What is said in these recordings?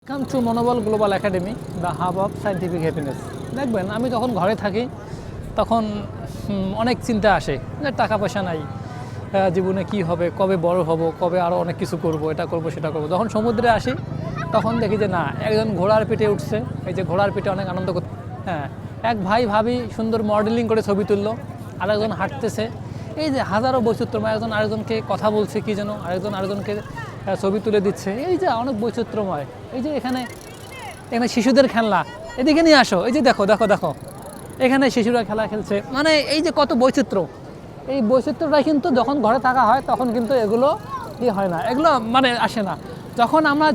Welcome to মনোবল global academy, the hub of scientific happiness. দেখবেন আমি যখন ঘরে থাকি তখন অনেক চিন্তা আসে যে টাকা পয়সা নাই, জীবনে কি হবে, কবে বড় হব, কবে আরও অনেক কিছু করব, এটা করব সেটা করব। যখন সমুদ্রে আসি তখন দেখি যে না, একজন ঘোড়ার পিঠে উঠছে, এই যে ঘোড়ার পিঠে অনেক আনন্দ করতে। হ্যাঁ, এক ভাই ভাবি সুন্দর মডেলিং করে ছবি তুললো, আরেকজন হাঁটতেছে। এই যে হাজারো বৈচিত্র্যময়, একজন আরেকজনকে কথা বলছে কি যেন, আরেকজন আরেকজনকে ছবি তুলে দিচ্ছে। এই যে অনেক বৈচিত্র্যময়। এই যে এখানে এখানে শিশুদের খেলনা, এদিকে নিয়ে আসো। এই যে দেখো দেখো দেখো, এখানে শিশুরা খেলা খেলছে। মানে এই যে কত বৈচিত্র্য, এই বৈচিত্র্যটা কিন্তু যখন ঘরে থাকা হয় তখন কিন্তু এগুলো হয় না, এগুলো মানে আসে না। যখন আমরা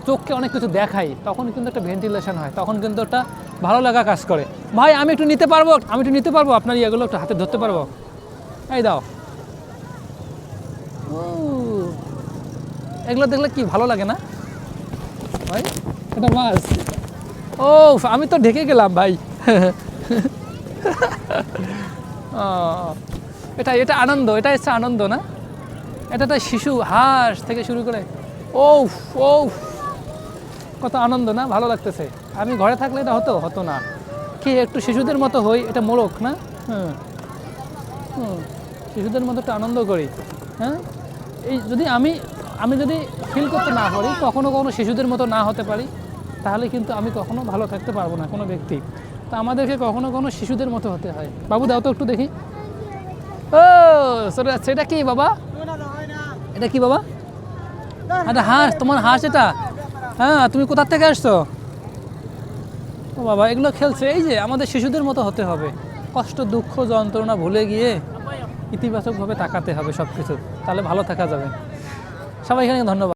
চোখকে অনেক কিছু দেখাই তখন কিন্তু একটা ভেন্টিলেশন হয়, তখন কিন্তু একটা ভালো লাগা কাজ করে। ভাই আমি একটু নিতে পারবো, আমি একটু নিতে পারবো আপনার এগুলো একটু হাতে ধরতে পারবো? এই দাও। এগুলো দেখলে কি ভালো লাগে না ভাই? এটা মাছ। ও আমি তো ঢেকে গেলাম ভাই। এটা এটা আনন্দ, এটা হচ্ছে আনন্দ না? এটা একটা শিশু হাঁস থেকে শুরু করে ও ও কত আনন্দ না, ভালো লাগতেছে। আমি ঘরে থাকলে এটা হতো হতো না কি, একটু শিশুদের মতো হই, এটা মোড়ক না? শিশুদের মতো একটু আনন্দ করি। হ্যাঁ, এই যদি আমি আমি যদি ফিল করতে না পারি, কখনো কখনো শিশুদের মতো না হতে পারি, তাহলে কিন্তু আমি কখনো ভালো থাকতে পারবো না কোনো ব্যক্তি। তো আমাদেরকে কখনো কখনো শিশুদের মতো হতে হয়। বাবু দাও তো একটু দেখি। ও সরে যাচ্ছে, এটা কি বাবা? এটা কি বাবা? এটা হাঁস, তোমার হাঁস এটা? হ্যাঁ, তুমি কোথা থেকে আসছো? ও বাবা, এগুলো খেলছে। এই যে আমাদের শিশুদের মতো হতে হবে, কষ্ট দুঃখ যন্ত্রণা ভুলে গিয়ে ইতিবাচকভাবে তাকাতে হবে সব কিছু, তাহলে ভালো থাকা যাবে। সবাইকে ধন্যবাদ।